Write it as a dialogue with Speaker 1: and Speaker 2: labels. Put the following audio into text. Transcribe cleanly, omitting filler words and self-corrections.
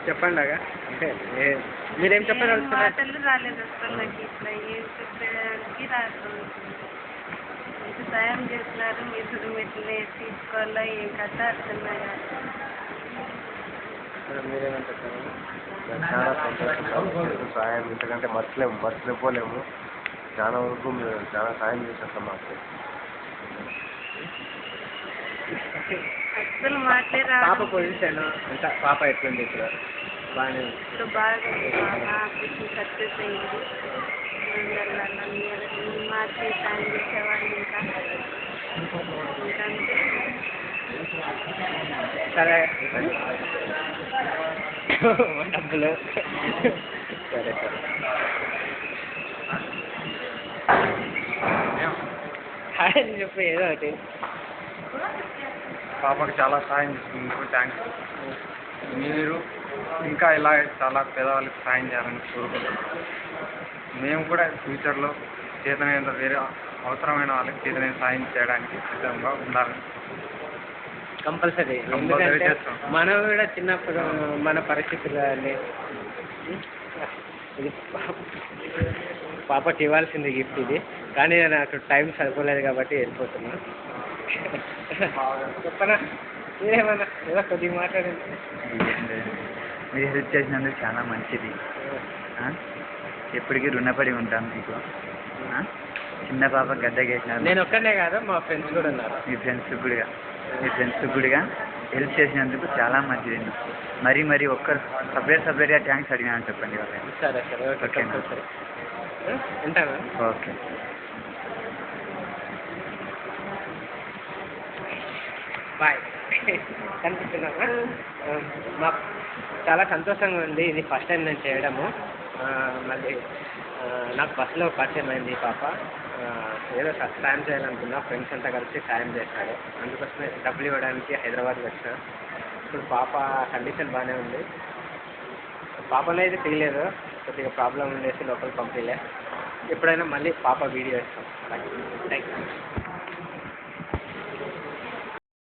Speaker 1: చెప్పండి అగా అంటే మీరేం చెప్పదలుచుకున్నారు?
Speaker 2: మాటలు రాలేదు అసలు నాకు ఇట్లా ఏం చెప్పడానికి రాదు. ఇంత సాయం చేస్తున్నారు, మీరు ఇట్లా తీసుకోవాలా ఏం కథ అర్థం కాదు.
Speaker 1: మీరేమంటారు? చాలా సంతోషం సాయం, ఎందుకంటే మర్చిపోలేము. చాలా వరకు మీరు చాలా సాయం చేసేస్తాం మాకు.
Speaker 2: అసలు మాటలే రాదు.
Speaker 1: పాప పొజిషన్ అంతా పాప ఎట్లుంది ఇప్పుడు? బాగానే
Speaker 2: ఇప్పుడు బాగా ఆపరేషన్ సక్సెస్ అయింది. మాటలే సాయం చేసేవాళ్ళు ఇంకా అంటే
Speaker 1: సరే డబ్బులు సరే హాయ్ అని చెప్పి ఏదో ఒకటి.
Speaker 3: పాపకు చాలా సాయం చేస్తున్నందుకు థ్యాంక్స్. మీరు ఇంకా ఇలా చాలా పేదవాళ్ళకి సాయం చేయాలని కోరుకుంటున్నాం. మేము కూడా ఫ్యూచర్లో చేతనైన వేరే అవసరమైన వాళ్ళకి చేతనైన సాయం చేయడానికి సిద్ధంగా ఉండాలని
Speaker 1: కంపల్సరీ. ఎందుకంటే మనం కూడా చిన్నప్పుడు మన పరిస్థితులు ఇది పాపకి ఇవ్వాల్సింది గిఫ్ట్ ఇది, కానీ నాకు టైం సరిపోలేదు కాబట్టి వెళ్ళిపోతున్నా. చెప్పనా మీరేమన్నా ఏదో కొద్దిగా మాట్లాడండి.
Speaker 4: మీరు హెల్ప్ చేసినందుకు చాలా మంచిది. ఎప్పటికీ రుణపడి ఉంటాను మీకు. చిన్న పాప గడ్డకేసినారు.
Speaker 1: నేను ఒక్కనే కాదు, మా ఫ్రెండ్స్ కూడా ఉన్నారు.
Speaker 4: మీ ఫ్రెండ్స్ కూడా హెల్ప్ చేసినందుకు చాలా మంచిది. మరి ఒక్కరు సపరేట్గా థ్యాంక్స్ అడిగినాను చెప్పండి వాళ్ళని.
Speaker 1: సరే ఓకేనా? ఉంటాను.
Speaker 4: ఓకే.
Speaker 1: బాయ్. కనిపిస్తున్నామా? మాకు చాలా సంతోషంగా ఉంది. ఇది ఫస్ట్ టైం నేను చేయడము. మళ్ళీ నాకు బస్సులో పరిచయం అయింది ఈ పాప. ఏదో సాయం చేయాలనుకున్నా, ఫ్రెండ్స్ అంతా కలిసి సాయం చేశారు. అందుకోసమే డబ్బులు ఇవ్వడానికి హైదరాబాద్కి వచ్చిన. ఇప్పుడు పాప కండిషన్ బాగానే ఉంది. పాపను అయితే తెలియలేదు, కొద్దిగా ప్రాబ్లం ఉండేసి లోపలికి పంపించలే. ఎప్పుడైనా మళ్ళీ పాప వీడియో ఇస్తాం. Thank you.